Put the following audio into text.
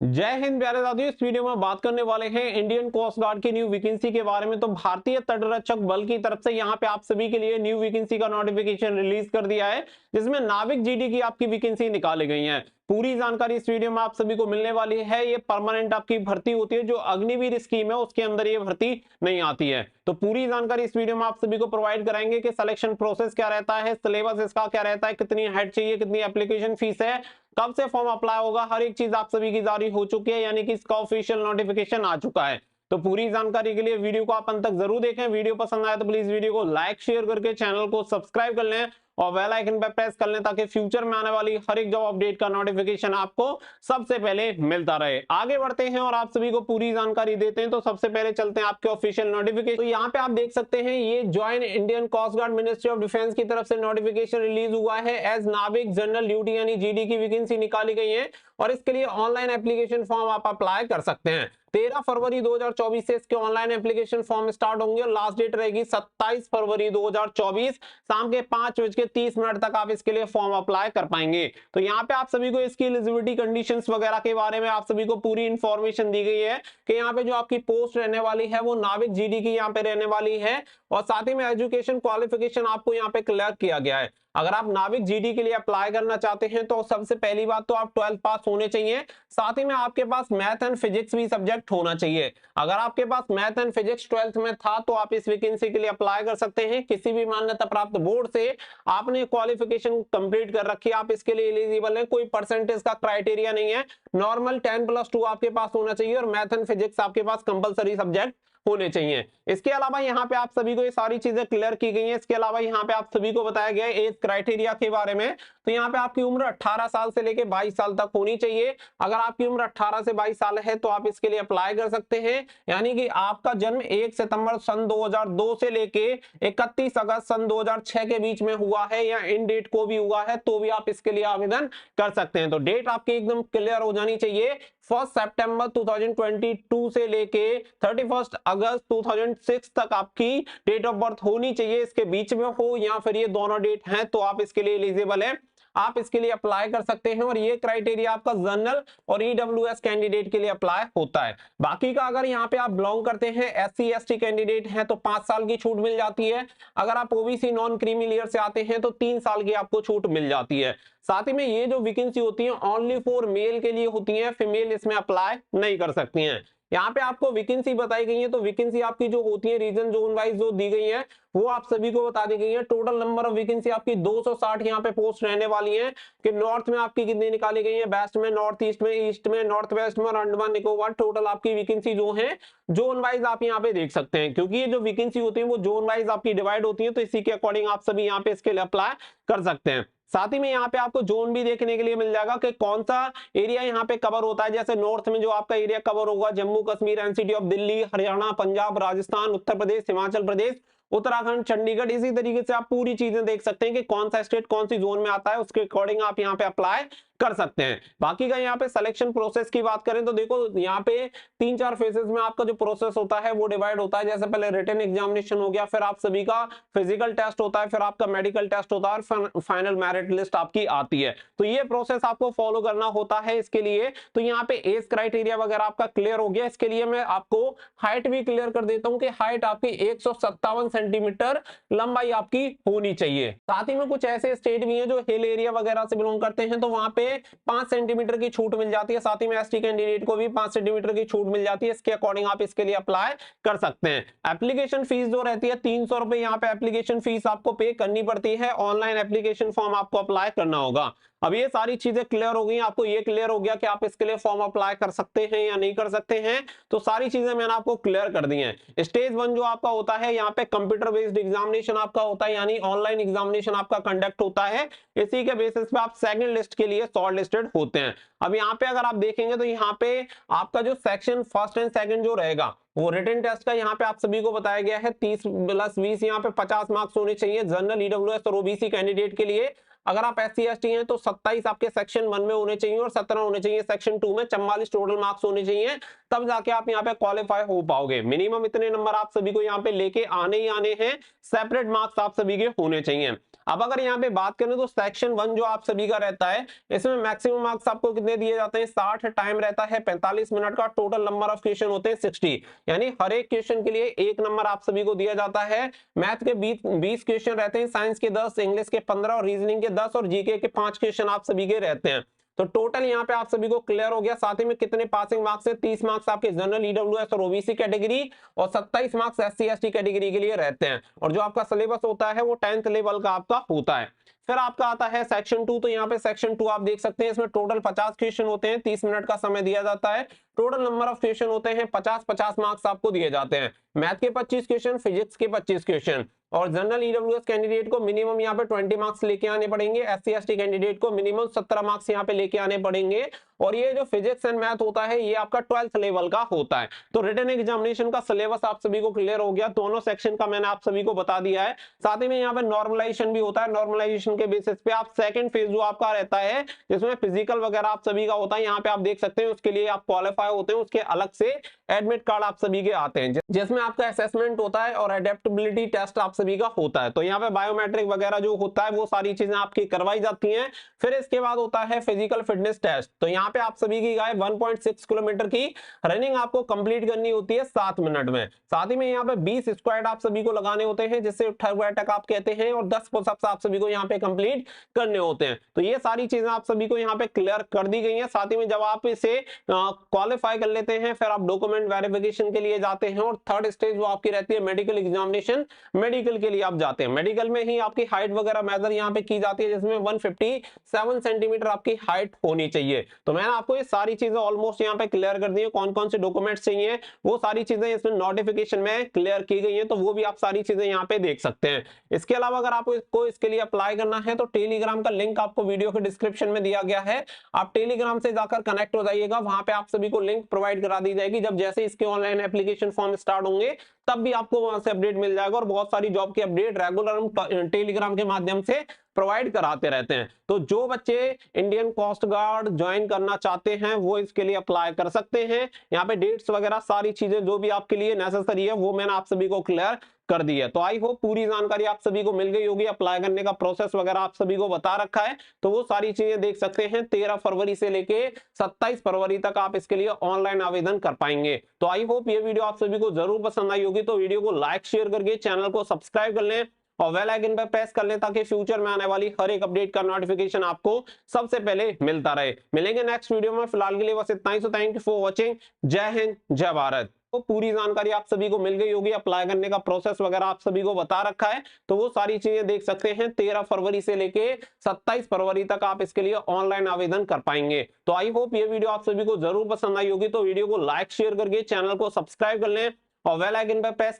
जय हिंद प्यारे साथियों। इस वीडियो में बात करने वाले हैं इंडियन कोस्ट गार्ड की न्यू वैकेंसी के बारे में। तो भारतीय तटरक्षक बल की तरफ से यहाँ पे आप सभी के लिए न्यू वैकेंसी का नोटिफिकेशन रिलीज कर दिया है, जिसमें नाविक जीडी की आपकी वैकेंसी निकाली गई है। पूरी जानकारी इस वीडियो में आप सभी को मिलने वाली है। ये परमानेंट आपकी भर्ती होती है, जो अग्निवीर स्कीम है उसके अंदर ये भर्ती नहीं आती है। तो पूरी जानकारी इस वीडियो में आप सभी को प्रोवाइड कराएंगे कि सिलेक्शन प्रोसेस क्या रहता है, सिलेबस इसका क्या रहता है, कितनी हाइट चाहिए, कितनी एप्लीकेशन फीस है, कब से फॉर्म अप्लाई होगा, हर एक चीज आप सभी की जारी हो चुकी है, यानी कि इसका ऑफिशियल नोटिफिकेशन आ चुका है। तो पूरी जानकारी के लिए वीडियो को आप अंत तक जरूर देखें। वीडियो पसंद आए तो प्लीज वीडियो को लाइक शेयर करके चैनल को सब्सक्राइब कर लें और बेल आइकन पर प्रेस कर लें, ताकि फ्यूचर में आने वाली हर एक जॉब अपडेट का नोटिफिकेशन आपको सबसे पहले मिलता रहे। आगे बढ़ते हैं और आप सभी को पूरी जानकारी देते हैं। तो सबसे पहले चलते हैं आपके ऑफिशियल नोटिफिकेशन। तो यहाँ पे आप देख सकते हैं, ये join Indian Coast Guard Ministry of Defence की तरफ से नोटिफिकेशन रिलीज हुआ है। एज नाविक जनरल ड्यूटी यानी जीडी की वैकेंसी निकाली गई है और इसके लिए ऑनलाइन एप्लीकेशन फॉर्म आप अप्लाई कर सकते हैं। 13 फरवरी 2024 से इसके ऑनलाइन एप्लीकेशन फॉर्म स्टार्ट होंगे और लास्ट डेट रहेगी 27 फरवरी 2024 शाम के 5:30 तक आप इसके लिए फॉर्म अप्लाई कर पाएंगे। तो यहाँ पे आप सभी को इसकी एलिजिबिलिटी कंडीशंस वगैरह के बारे में आप सभी को पूरी इंफॉर्मेशन दी गई है कि यहाँ पे जो आपकी पोस्ट रहने वाली है वो नाविक जीडी की यहाँ पे रहने वाली है, और साथ ही में एजुकेशन क्वालिफिकेशन आपको यहाँ पे क्लियर किया गया है। अगर आप नाविक जीडी के लिए अप्लाई करना चाहते हैं तो सबसे पहली बात तो आप 12th पास होने चाहिए, साथ ही में आपके पास मैथ एंड फिजिक्स भी सब्जेक्ट होना चाहिए। अगर आपके पास मैथ एंड फिजिक्स 12th में था तो आप इस वैकेंसी के लिए अप्लाई कर सकते हैं। किसी भी मान्यता प्राप्त बोर्ड से आपने क्वालिफिकेशन कंप्लीट कर रखी है, आप इसके लिए एलिजिबल हैं। कोई परसेंटेज का क्राइटेरिया नहीं है, नॉर्मल 10+2 आपके पास होना चाहिए और मैथ एंड फिजिक्स आपके पास कंपलसरी सब्जेक्ट होने चाहिए। इसके अलावा यहाँ पे आप सभी को ये सारी चीजें क्लियर की गई हैं। इसके अलावा यहाँ पे आप सभी को बताया गया है एज क्राइटेरिया के बारे में। तो यहाँ पे आपकी उम्र 18 साल से लेके 22 साल तक होनी चाहिए। अगर आपकी उम्र 18 से 22 साल है तो आप इसके लिए अप्लाई कर सकते हैं, यानी कि आपका जन्म 1 सितंबर सन 2002 से लेके 31 अगस्त सन 2006 के बीच में हुआ है या इन डेट को भी हुआ है तो भी आप इसके लिए आवेदन कर सकते हैं। तो डेट आपकी एकदम क्लियर हो जानी चाहिए। 1 सितंबर 2022 से लेके 31 अगस्त 2006 तक आपकी डेट ऑफ बर्थ होनी चाहिए। इसके बीच में हो या फिर ये दोनों डेट हैं तो आप इसके लिए एलिजिबल है, आप इसके लिए अप्लाई कर सकते हैं। और ये क्राइटेरिया आपका जनरल और ईडब्ल्यूएस कैंडिडेट के लिए अप्लाई होता है। बाकी का अगर यहाँ पे आप बिलोंग करते हैं एससी एसटी कैंडिडेट हैं तो 5 साल की छूट मिल जाती है। अगर आप ओबीसी नॉन क्रीमी लेयर से आते हैं तो 3 साल की आपको छूट मिल जाती है। साथ ही में ये जो वैकेंसी होती है ओनली फॉर मेल के लिए होती है, फीमेल इसमें अप्लाई नहीं कर सकती हैं। यहाँ पे आपको वैकेंसी बताई गई है, तो वैकेंसी आपकी जो होती है रीजन जोन वाइज जो दी गई है वो आप सभी को बता दी गई है। टोटल नंबर ऑफ वैकेंसी आपकी 260 यहाँ पे पोस्ट रहने वाली है। कि नॉर्थ में आपकी कितनी निकाली गई है, वेस्ट में, नॉर्थ ईस्ट में, नॉर्थ वेस्ट में और अंडमान निकोबार। टोटल आपकी वैकेंसी जो है जोन वाइज आप यहाँ पे देख सकते हैं, क्योंकि ये जो वैकेंसी होती है वो जोन वाइज आपकी डिवाइड होती है। तो इसी के अकॉर्डिंग आप सभी यहाँ पे इसके लिए अप्लाई कर सकते हैं। साथ ही में यहाँ पे आपको जोन भी देखने के लिए मिल जाएगा कि कौन सा एरिया यहाँ पे कवर होता है। जैसे नॉर्थ में जो आपका एरिया कवर होगा जम्मू कश्मीर, एनसीटी ऑफ दिल्ली, हरियाणा, पंजाब, राजस्थान, उत्तर प्रदेश, हिमाचल प्रदेश, उत्तराखंड, चंडीगढ़। इसी तरीके से आप पूरी चीजें देख सकते हैं कि कौन सा स्टेट कौन सी जोन में आता है, उसके अकॉर्डिंग आप यहाँ पे अप्लाई कर सकते हैं। बाकी का यहाँ पे सिलेक्शन प्रोसेस की बात करें तो देखो यहाँ पे 3-4 फेजेस में आपका जो प्रोसेस होता है वो डिवाइड होता है। जैसे पहले रिटन एग्जामिनेशन हो गया, फिर आप सभी का फिजिकल टेस्ट होता है, फिर आपका मेडिकल टेस्ट होता है और फाइनल मेरिट लिस्ट आपकी आती है। तो ये प्रोसेस आपको फॉलो करना होता है इसके लिए। तो यहाँ पे एज क्राइटेरिया वगैरह आपका क्लियर हो गया। इसके लिए मैं आपको हाइट भी क्लियर कर देता हूँ कि हाइट आपकी 157 सेंटीमीटर लंबाई आपकी होनी चाहिए। साथ ही में कुछ ऐसे स्टेट भी हैं जो हिल एरिया वगैरह से बिलोंग करते हैं, तो वहां पे 5 सेंटीमीटर की छूट मिल जाती है। साथ ही में एसटी कैंडिडेट को भी 5 सेंटीमीटर की छूट मिल जाती है। इसके अकॉर्डिंग आप इसके लिए अप्लाई कर सकते हैं। एप्लीकेशन फीस जो रहती है 300 रुपए यहाँ पे एप्लीकेशन फीस आपको पे करनी पड़ती है। ऑनलाइन एप्लीकेशन फॉर्म आपको अप्लाई करना होगा। अब ये सारी चीजें क्लियर हो गई, आपको ये क्लियर हो गया कि आप इसके लिए फॉर्म अप्लाई कर सकते हैं या नहीं कर सकते हैं। तो सारी चीजें मैंने आपको क्लियर कर दी हैं। स्टेज 1 जो आपका होता है यहाँ पे कंप्यूटर बेस्ड एग्जामिनेशन आपका होता है, यानी ऑनलाइन एग्जामिनेशन आपका कंडक्ट होता है। इसी के बेसिस पे आप सेकंड लिस्ट के लिए शॉर्ट लिस्टेड होते हैं। अब यहाँ पे अगर आप देखेंगे तो यहाँ पे आपका जो सेक्शन फर्स्ट एंड सेकंड जो रहेगा वो रिटन टेस्ट का यहाँ पे आप सभी को बताया गया है 30+20 यहाँ पे 50 मार्क्स होने चाहिए जनरल, ईडब्ल्यूएस और ओबीसी कैंडिडेट के लिए। अगर आप एससी एसटी हैं तो 27 आपके सेक्शन 1 में होने चाहिए और 17 होने चाहिए सेक्शन 2 में। 44 टोटल मार्क्स होने चाहिए, तब जाके आप यहाँ पे क्वालिफाई हो पाओगे। मिनिमम इतने नंबर आप सभी को यहाँ पे लेके आने ही आने हैं, सेपरेट मार्क्स आप सभी के होने चाहिए। अब अगर यहाँ पे बात करें तो सेक्शन 1 जो आप सभी का रहता है, इसमें मैक्सिमम मार्क्स आपको कितने दिए जाते हैं, 60, टाइम रहता है 45 मिनट का, टोटल नंबर ऑफ क्वेश्चन होते हैं 60, यानी हर एक क्वेश्चन के लिए 1 नंबर आप सभी को दिया जाता है। मैथ के 20 क्वेश्चन रहते हैं, साइंस के 10, इंग्लिश के 15 और रीजनिंग के 10 और जीके के 5 क्वेश्चन आप सभी के रहते हैं। तो टोटल यहाँ पे आप सभी को क्लियर हो गया। साथ ही में कितने पासिंग मार्क्स है, 30 मार्क्स आपके जनरल, ईडब्ल्यूएस और ओबीसी कैटेगरी और 27 मार्क्स एससी एसटी कैटेगरी के लिए रहते हैं। और जो आपका सिलेबस होता है वो 10th लेवल का आपका होता है। फिर आपका आता है सेक्शन 2। तो यहाँ पे सेक्शन 2 आप देख सकते हैं, इसमें टोटल 50 क्वेश्चन होते हैं, 30 मिनट का समय दिया जाता है। टोटल नंबर ऑफ क्वेश्चन होते हैं 50-50 मार्क्स आपको दिए जाते हैं। मैथ के 25 क्वेश्चन, फिजिक्स के 25 क्वेश्चन और जनरल ईडब्ल्यूएस कैंडिडेट को मिनिमम यहाँ पे 20 मार्क्स लेके आने पड़ेंगे। एससी एसटी कैंडिडेट को मिनिमम 17 मार्क्स यहाँ पे लेके आने पड़ेंगे। और ये जो फिजिक्स एंड मैथ होता है ये आपका 12th लेवल का होता है। तो रिटन एग्जामिनेशन का सिलेबस आप सभी को क्लियर हो गया, दोनों सेक्शन का मैंने आप सभी को बता दिया है। साथ ही में यहाँ पे नॉर्मलाइजेशन भी होता है, नॉर्मलाइजेशन के बेसिस पे आप सेकंड फेज जो आपका रहता है जिसमें फिजिकल वगैरह आप सभी का होता है, यहाँ पे आप देख सकते हैं उसके लिए आप क्वालिफाई होते हैं, उसके अलग से एडमिट कार्ड आप सभी के आते हैं जिसमें आपका असेसमेंट होता है और एडेप्टेबिलिटी टेस्ट आप सभी का होता है। तो यहाँ पे बायोमेट्रिक वगैरह जो होता है वो सारी चीजें आपकी करवाई जाती हैं। फिर इसके बाद होता है फिजिकल फिटनेस टेस्ट। तो यहाँ पे आप सभी की 1.6 किलोमीटर की रनिंग आपको कंप्लीट करनी होती है 7 मिनट में। साथ ही में यहाँ पे 20 स्क्वाट आप सभी को लगाने होते हैं जिससे उठक बैठक आप कहते हैं, और 10 पुशअप्स आप सभी को यहाँ पे कंप्लीट करने होते हैं। तो ये सारी चीजें आप सभी को यहाँ पे क्लियर कर दी गई हैं। साथ ही में जब आप इसे क्वालिफाई कर लेते हैं फिर आप डॉक्यूमेंट वेरिफिकेशन के लिए जाते हैं और थर्ड स्टेज वो आपकी रहती है मेडिकल एग्जामिनेशन। मेडिकल के लिए आप जाते हैं, मेडिकल में ही आपकी हाइट वगैरह मेजर यहाँ पे की जाती है जिसमें 157 सेंटीमीटर आपकी हाइट होनी चाहिए। तो मैंने आपको ये सारी चीजें ऑलमोस्ट यहाँ पे क्लियर कर दी है, कौन कौन से डॉक्यूमेंट्स चाहिए वो सारी चीजें इसमें नोटिफिकेशन में क्लियर की गई है, तो वो भी आप सारी चीजें यहाँ पे देख सकते हैं। इसके अलावा अगर आपको इसके लिए अप्लाई करना है तो टेलीग्राम का लिंक आपको वीडियो के डिस्क्रिप्शन में दिया गया है, आप टेलीग्राम से जाकर कनेक्ट हो जाइएगा, वहां पे आप सभी को लिंक प्रोवाइड करा दी जाएगी। जब जैसे इसके ऑनलाइन एप्लीकेशन फॉर्म स्टार्ट होंगे तब भी आपको वहां से अपडेट मिल जाएगा, और बहुत सारी जॉब की अपडेट रेगुलर हम टेलीग्राम के माध्यम से प्रोवाइड कराते रहते हैं। तो जो बच्चे इंडियन कोस्ट गार्ड ज्वाइन करना चाहते हैं वो इसके लिए अप्लाई कर सकते हैं। यहाँ पे डेट्स वगैरह सारी चीजें जो भी आपके लिए नेसेसरी है वो मैंने आप सभी को क्लियर कर दी है। तो आई होप पूरी जानकारी आप सभी को मिल गई होगी, अप्लाई करने का प्रोसेस वगैरह आप सभी को बता रखा है, तो वो सारी चीजें देख सकते हैं। 13 फरवरी से लेके 27 फरवरी तक आप इसके लिए ऑनलाइन आवेदन कर पाएंगे। तो आई होप ये वीडियो आप सभी को जरूर पसंद आई होगी, तो वीडियो को लाइक शेयर करके चैनल को सब्सक्राइब कर लें और बेल आइकन पर प्रेस कर लें ताकि फ्यूचर में आने वाली हर एक अपडेट का नोटिफिकेशन आपको सबसे पहले मिलता रहे। मिलेंगे नेक्स्ट वीडियो में, फिलहाल के लिए बस इतना ही। So thank you for watching. जय हिंद, जय भारत। तो पूरी जानकारी आप सभी को मिल गई होगी, अप्लाई करने का प्रोसेस वगैरह आप सभी को बता रखा है, तो वो सारी चीजें देख सकते हैं। 13 फरवरी से लेके 27 फरवरी तक आप इसके लिए ऑनलाइन आवेदन कर पाएंगे। तो आई होप ये वीडियो आप सभी को जरूर पसंद आई होगी, तो वीडियो को लाइक शेयर करके चैनल को सब्सक्राइब कर लें और बेल आइकन पर प्रेस